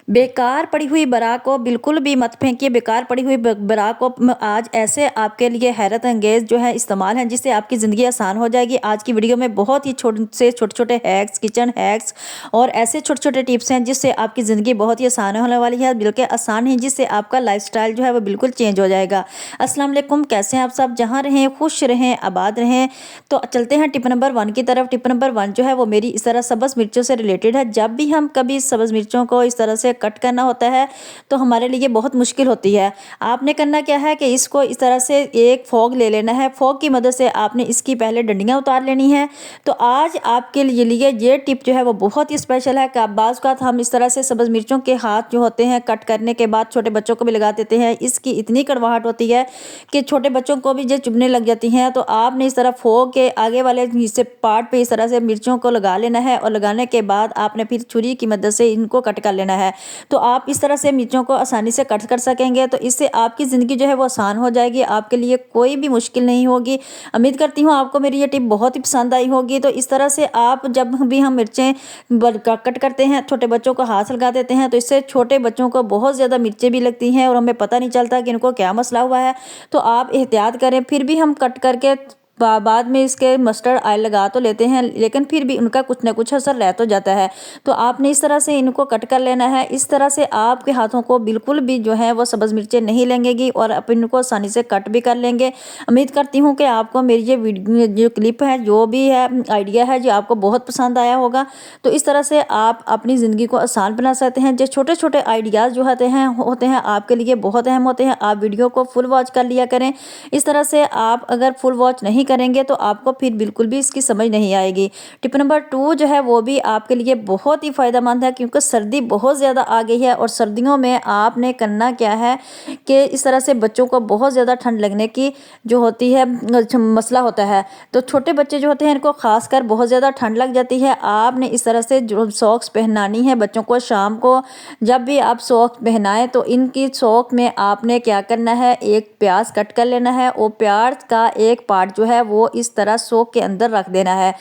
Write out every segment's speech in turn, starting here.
बेकार पड़ी हुई बरा को बिल्कुल भी मत फेंकिए। बेकार पड़ी हुई बरा को आज ऐसे आपके लिए हैरत अंगेज जो है इस्तेमाल है जिससे आपकी ज़िंदगी आसान हो जाएगी। आज की वीडियो में बहुत ही छोटे छोटे हैक्स, किचन हैक्स और ऐसे छोटे छोटे टिप्स हैं जिससे आपकी ज़िंदगी बहुत ही आसान होने वाली है। बिल्कुल आसान ही, जिससे आपका लाइफस्टाइल जो है वो बिल्कुल चेंज हो जाएगा। अस्सलाम वालेकुम, कैसे हैं आप सब? जहाँ रहें खुश रहें, आबाद रहें। तो चलते हैं टिप नंबर 1 की तरफ। टिप नंबर 1 जो है वो मेरी इस तरह सब्ज़ मिर्चों से रिलेटेड है। जब भी हम कभी सब्ज़ मिर्चों को इस तरह से कट करना होता है तो हमारे लिए बहुत मुश्किल होती है। आपने करना क्या है कि इसको इस तरह से एक फोक ले लेना है। फोक की मदद से आपने इसकी पहले डंडियाँ उतार लेनी है। तो आज आपके लिए ये टिप जो है वो बहुत ही स्पेशल है कि बाज़ औक़ात हम इस तरह से सब्ज़ मिर्चों के हाथ जो होते हैं कट करने के बाद छोटे बच्चों को भी लगा देते हैं। इसकी इतनी कड़वाहट होती है कि छोटे बच्चों को भी ये चुभने लग जाती हैं। तो आपने इस तरह फोक के आगे वाले हिस्से पार्ट पे इस तरह से मिर्चों को लगा लेना है और लगाने के बाद आपने फिर छुरी की मदद से इनको कट कर लेना है। तो आप इस तरह से मिर्चों को आसानी से कट कर सकेंगे। तो इससे आपकी ज़िंदगी जो है वो आसान हो जाएगी। आपके लिए कोई भी मुश्किल नहीं होगी। उम्मीद करती हूँ आपको मेरी ये टिप बहुत ही पसंद आई होगी। तो इस तरह से आप जब भी हम मिर्चें कट करते हैं, छोटे बच्चों को हाथ लगा देते हैं तो इससे छोटे बच्चों को बहुत ज़्यादा मिर्चें भी लगती हैं और हमें पता नहीं चलता कि इनको क्या मसला हुआ है। तो आप एहतियात करें। फिर भी हम कट करके बाद में इसके मस्टर्ड ऑयल लगा तो लेते हैं, लेकिन फिर भी उनका कुछ ना कुछ असर रह तो जाता है। तो आपने इस तरह से इनको कट कर लेना है। इस तरह से आपके हाथों को बिल्कुल भी जो है वो सब्ज़ मिर्चें नहीं लगेंगी और आप इनको आसानी से कट भी कर लेंगे। उम्मीद करती हूँ कि आपको मेरी ये वीडियो, जो क्लिप है, जो भी है आइडिया है, जो आपको बहुत पसंद आया होगा। तो इस तरह से आप अपनी ज़िंदगी को आसान बना सकते हैं। जो छोटे छोटे आइडियाज़ जो होते हैं आपके लिए बहुत अहम होते हैं। आप वीडियो को फुल वॉच कर लिया करें। इस तरह से आप अगर फुल वॉच नहीं करेंगे तो आपको फिर बिल्कुल भी इसकी समझ नहीं आएगी। टिप नंबर 2 जो है वो भी आपके लिए बहुत ही फ़ायदेमंद है, क्योंकि सर्दी बहुत ज़्यादा आ गई है और सर्दियों में आपने करना क्या है कि इस तरह से बच्चों को बहुत ज़्यादा ठंड लगने की जो होती है मसला होता है। तो छोटे बच्चे जो होते हैं इनको खासकर बहुत ज़्यादा ठंड लग जाती है। आपने इस तरह से जो सॉक्स पहनानी है बच्चों को, शाम को जब भी आप सॉक्स पहनाएं तो इनकी सॉक में आपने क्या करना है, एक प्याज कट कर लेना है और प्याज का एक पार्ट जो है वो इस तरह सॉक के अंदर रख देना है।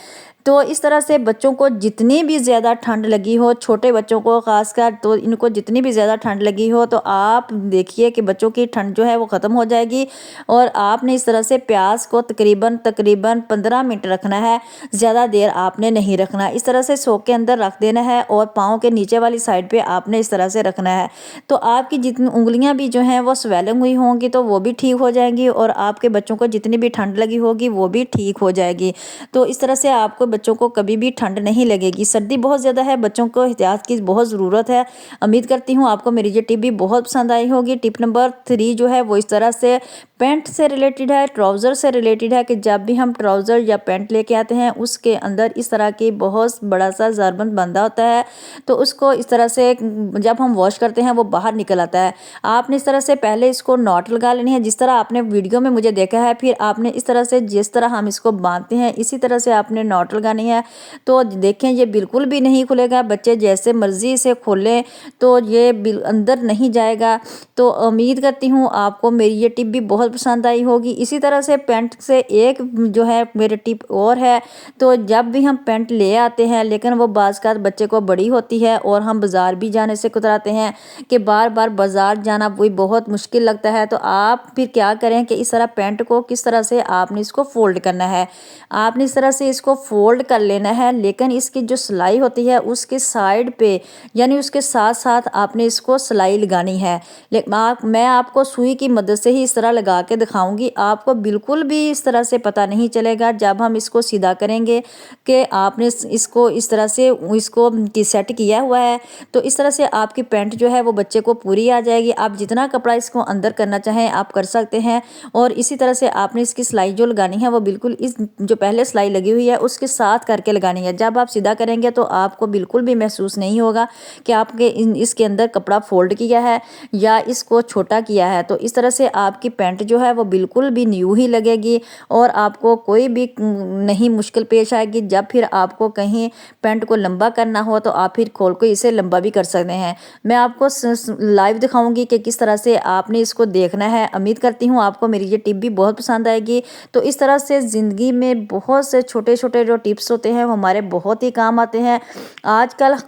तो इस तरह से बच्चों को जितनी भी ज़्यादा ठंड लगी हो, छोटे बच्चों को ख़ासकर, तो इनको जितनी भी ज़्यादा ठंड लगी हो तो आप देखिए कि बच्चों की ठंड जो है वो ख़त्म हो जाएगी। और आपने इस तरह से प्याज को तकरीबन 15 मिनट रखना है, ज़्यादा देर आपने नहीं रखना। इस तरह से सॉक के अंदर रख देना है और पाँव के नीचे वाली साइड पे आपने इस तरह से रखना है। तो आपकी जितनी उंगलियां भी जो हैं वो स्वेलिंग हुई होंगी तो वो भी ठीक हो जाएंगी और आपके बच्चों को जितनी भी ठंड लगी होगी वो भी ठीक हो जाएगी। तो इस तरह से आपको बच्चों को कभी भी ठंड नहीं लगेगी। सर्दी बहुत ज़्यादा है, बच्चों को एहतियात की बहुत ज़रूरत है। उम्मीद करती हूँ आपको मेरी ये टिप भी बहुत पसंद आई होगी। टिप नंबर 3 जो है वो इस तरह से पैंट से रिलेटेड है, ट्राउज़र से रिलेटेड है कि जब भी हम ट्राउज़र या पैंट लेके आते हैं उसके अंदर इस तरह की बहुत बड़ा सा ज़रबंद बंधा होता है। तो उसको इस तरह से जब हम वॉश करते हैं वो बाहर निकल आता है। आपने इस तरह से पहले इसको नॉट लगा लेनी है जिस तरह आपने वीडियो में मुझे देखा है। फिर आपने इस तरह से जिस तरह हम इसको बांधते हैं इसी तरह से आपने नॉट लगानी है। तो देखें ये बिल्कुल भी नहीं खुलेगा। बच्चे जैसे मर्जी से खोलें तो ये अंदर नहीं जाएगा। तो उम्मीद करती हूँ आपको मेरी ये टिप भी बहुत पसंद आई होगी। इसी तरह से पैंट से एक जो है मेरी टिप और है। तो जब भी हम पैंट ले आते हैं लेकिन वो बाज़ का बच्चे को बड़ी होती है और हम बाज़ार भी जाने से कतराते हैं कि बार बार बाज़ार जाना वही बहुत मुश्किल लगता है। तो आप फिर क्या करें कि इस तरह पैंट को किस तरह से आपने इसको फोल्ड करना है। आपने इस तरह से इसको फोल्ड कर लेना है, लेकिन इसकी जो सिलाई होती है उसके साइड पे यानी उसके साथ साथ आपने इसको सिलाई लगानी है। मैं आपको सुई की मदद से ही इस तरह लगा के दिखाऊंगी। आपको बिल्कुल भी इस तरह से पता नहीं चलेगा जब हम इसको सीधा करेंगे कि आपने इसको इस तरह से इसको सेट किया हुआ है। तो इस तरह से आपकी पैंट जो है वो बच्चे को पूरी आ जाएगी। आप जितना कपड़ा इसको अंदर करना चाहें आप कर सकते हैं। और इसी तरह से आपने इसकी सिलाई जो लगानी है वो बिल्कुल इस जो पहले सिलाई लगी हुई है उसके साथ करके लगानी है। जब आप सीधा करेंगे तो आपको बिल्कुल भी महसूस नहीं होगा कि आपके इसके अंदर कपड़ा फोल्ड किया है या इसको छोटा किया है। तो इस तरह से आपकी पैंट जो है वो बिल्कुल भी न्यू ही लगेगी और आपको कोई भी नहीं मुश्किल पेश आएगी। जब फिर आपको कहीं पैंट को लंबा करना हो तो आप फिर खोल के इसे लंबा भी कर सकते हैं। मैं आपको लाइव दिखाऊंगी कि किस तरह से आपने इसको देखना है। उम्मीद करती हूँ आपको मेरी ये टिप भी बहुत पसंद आएगी। तो इस तरह से ज़िंदगी में बहुत से छोटे छोटे जो टिप्स होते हैं वो हमारे बहुत ही काम आते हैं। आजकल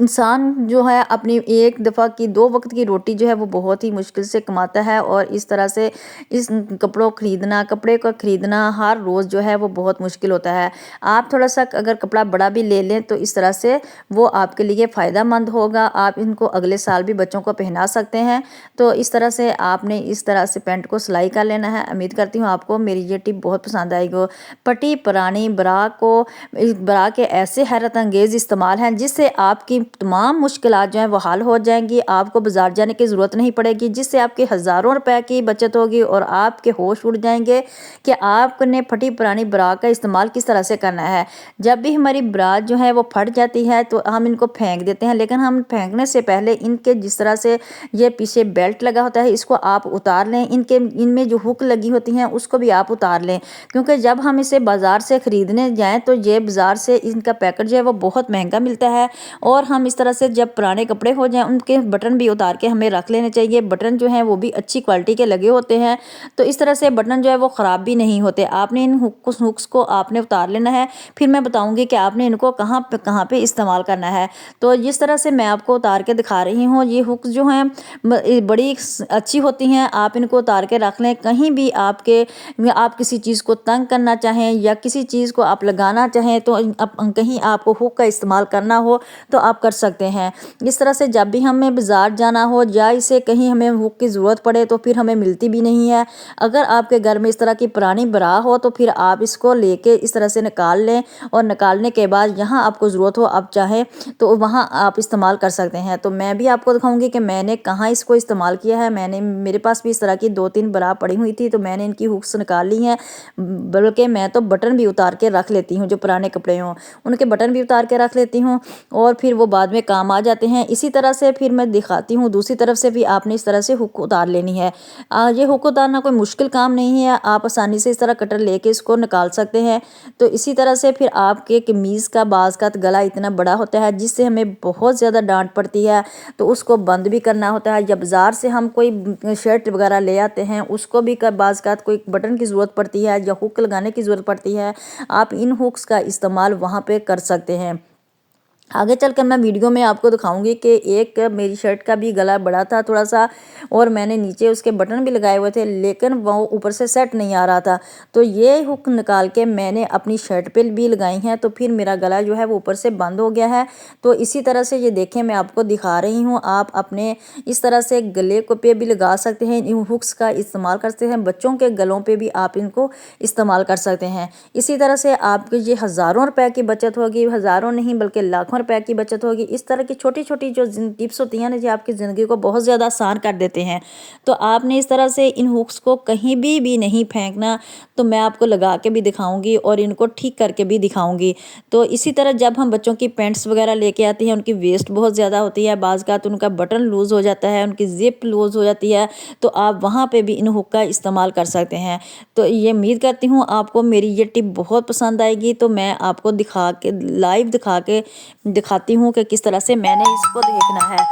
इंसान जो है अपनी एक दफ़ा की 2 वक़्त की रोटी जो है वो बहुत ही मुश्किल से कमाता है, और इस तरह से इस कपड़े को ख़रीदना हर रोज़ जो है वो बहुत मुश्किल होता है। आप थोड़ा-सा अगर कपड़ा बड़ा भी ले लें तो इस तरह से वो आपके लिए फ़ायदेमंद होगा। आप इनको अगले साल भी बच्चों को पहना सकते हैं। तो इस तरह से आपने इस तरह से पैंट को सिलाई कर लेना है। उम्मीद करती हूँ आपको मेरी ये टिप बहुत पसंद आएगी। फटी पुरानी ब्रा के ऐसे हैरत अंगेज़ इस्तेमाल हैं जिससे आपकी तमाम मुश्किलात जो हैं वो हल हो जाएंगी। आपको बाज़ार जाने की ज़रूरत नहीं पड़ेगी, जिससे आपके हज़ारों रुपए की बचत होगी और आपके होश उड़ जाएंगे कि आपने फटी पुरानी ब्रा का इस्तेमाल किस तरह से करना है। जब भी हमारी ब्रा जो है वो फट जाती है तो हम इनको फेंक देते हैं, लेकिन हम फेंकने से पहले इनके जिस तरह से ये पीछे बेल्ट लगा होता है इसको आप उतार लें। इनमें जो हुक लगी होती हैं उसको भी आप उतार लें, क्योंकि जब हम इसे बाज़ार से ख़रीदने जाएँ तो ये बाज़ार से इनका पैकेट जो है वो बहुत महंगा मिलता है। और हम इस तरह से जब पुराने कपड़े हो जाएं उनके बटन भी उतार के हमें रख लेने चाहिए। बटन जो हैं वो भी अच्छी क्वालिटी के लगे होते हैं, तो इस तरह से बटन जो है वो ख़राब भी नहीं होते। आपने इन हुक्स को आपने उतार लेना है। फिर मैं बताऊंगी कि आपने इनको कहाँ पे इस्तेमाल करना है। तो जिस तरह से मैं आपको उतार के दिखा रही हूँ, ये हुक्स जो हैं बड़ी अच्छी होती हैं। आप इनको उतार के रख लें। कहीं भी आप किसी चीज़ को तंग करना चाहें या किसी चीज़ को आप लगाना चाहें तो कहीं आपको हुक का इस्तेमाल करना हो तो आप कर सकते हैं। इस तरह से जब भी हमें बाज़ार जाना हो या इसे कहीं हमें हुक की ज़रूरत पड़े तो फिर हमें मिलती भी नहीं है। अगर आपके घर में इस तरह की पुरानी ब्रा हो तो फिर आप इसको लेके इस तरह से निकाल लें, और निकालने के बाद जहाँ आपको ज़रूरत हो आप चाहें तो वहाँ आप इस्तेमाल कर सकते हैं। तो मैं भी आपको दिखाऊंगी कि मैंने कहाँ इसको इस्तेमाल किया है। मेरे पास भी इस तरह की 2-3 ब्रा पड़ी हुई थी तो मैंने इनकी हुक्स निकाल ली हैं, बल्कि मैं तो बटन भी उतार के रख लेती हूँ। जो पुराने कपड़े हों उनके बटन भी उतार के रख लेती हूँ और फिर वो बाद में काम आ जाते हैं। इसी तरह से फिर मैं दिखाती हूँ दूसरी तरफ से भी आपने इस तरह से हुक उतार लेनी है। ये हुक उतारना कोई मुश्किल काम नहीं है, आप आसानी से इस तरह कटर लेके इसको निकाल सकते हैं। तो इसी तरह से फिर आपके कमीज़ का बाज़ का गला इतना बड़ा होता है जिससे हमें बहुत ज़्यादा डांट पड़ती है, तो उसको बंद भी करना होता है। जब बाज़ार से हम कोई शर्ट वगैरह ले आते हैं उसको भी बाज़ का कोई बटन की ज़रूरत पड़ती है या हुक लगाने की ज़रूरत पड़ती है, आप इन हुक्स का इस्तेमाल वहाँ पे कर सकते हैं। आगे चलकर मैं वीडियो में आपको दिखाऊंगी कि एक मेरी शर्ट का भी गला बड़ा था थोड़ा सा, और मैंने नीचे उसके बटन भी लगाए हुए थे लेकिन वो ऊपर से सेट नहीं आ रहा था। तो ये हुक निकाल के मैंने अपनी शर्ट पे भी लगाई हैं, तो फिर मेरा गला जो है वो ऊपर से बंद हो गया है। तो इसी तरह से ये देखें मैं आपको दिखा रही हूँ, आप अपने इस तरह से गले को पे भी लगा सकते हैं, इन हुक्स का इस्तेमाल कर सकते हैं। बच्चों के गलों पर भी आप इनको इस्तेमाल कर सकते हैं। इसी तरह से आपकी ये हज़ारों रुपए की बचत होगी, हज़ारों नहीं बल्कि लाखों रुपए की बचत होगी। इस तरह की छोटी छोटी जो टिप्स होती हैं ना जो आपकी ज़िंदगी को बहुत ज़्यादा आसान कर देते हैं। तो आपने इस तरह से इन हुक्स को कहीं भी नहीं फेंकना। तो मैं आपको लगा के भी दिखाऊंगी और इनको ठीक करके भी दिखाऊंगी। तो इसी तरह जब हम बच्चों की पैंट्स वगैरह लेके आते हैं उनकी वेस्ट बहुत ज़्यादा होती है, बाज़ का तो उनका बटन लूज़ हो जाता है, उनकी जिप लूज़ हो जाती है, तो आप वहाँ पे भी इन हुक का इस्तेमाल कर सकते हैं। तो ये उम्मीद करती हूँ आपको मेरी ये टिप बहुत पसंद आएगी। तो मैं आपको लाइव दिखाती हूँ कि किस तरह से मैंने इसको देखना है।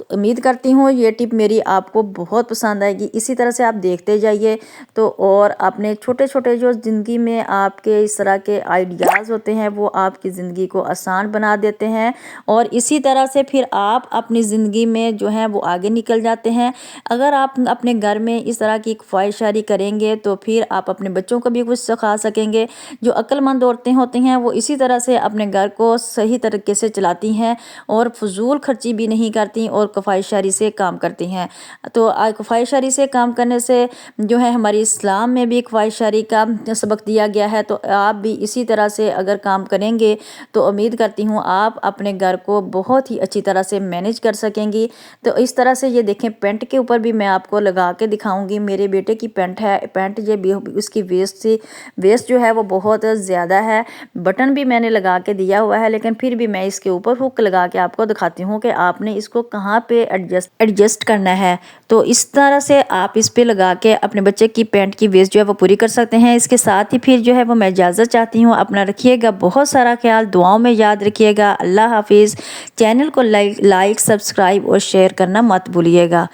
तो उम्मीद करती हूँ ये टिप मेरी आपको बहुत पसंद आएगी। इसी तरह से आप देखते जाइए। तो और अपने छोटे छोटे जो ज़िंदगी में आपके इस तरह के आइडियाज़ होते हैं वो आपकी ज़िंदगी को आसान बना देते हैं, और इसी तरह से फिर आप अपनी ज़िंदगी में जो है वो आगे निकल जाते हैं। अगर आप अपने घर में इस तरह की ख्वाहिशारी करेंगे तो फिर आप अपने बच्चों को भी कुछ सिखा सकेंगे। जो अक्लमंद औरतें होती हैं वो इसी तरह से अपने घर को सही तरीके से चलाती हैं और फजूल खर्ची भी नहीं करती और ख्वाहिशारी से काम करती हैं। तो ख्वाहिशारी से काम करने से जो है हमारी इस्लाम में भी ख्वाहिशारी का सबक दिया गया है। तो आप भी इसी तरह से अगर काम करेंगे तो उम्मीद करती हूँ आप अपने घर को बहुत ही अच्छी तरह से मैनेज कर सकेंगी। तो इस तरह से ये देखें पैंट के ऊपर भी मैं आपको लगा के दिखाऊंगी। मेरे बेटे की पैंट है, पैंट ये भी उसकी वेस्ट जो है वो बहुत ज़्यादा है। बटन भी मैंने लगा के दिया हुआ है लेकिन फिर भी मैं इसके ऊपर हुक लगा के आपको दिखाती हूँ कि आपने इसको कहाँ पे एडजस्ट करना है। तो इस तरह से आप इस पे लगा के अपने बच्चे की पैंट की वेस्ट जो है वो पूरी कर सकते हैं। इसके साथ ही फिर जो है वो मैं इजाज़त चाहती हूँ। अपना रखिएगा बहुत सारा ख्याल, दुआओं में याद रखिएगा। अल्लाह हाफिज़। चैनल को लाइक सब्सक्राइब और शेयर करना मत भूलिएगा।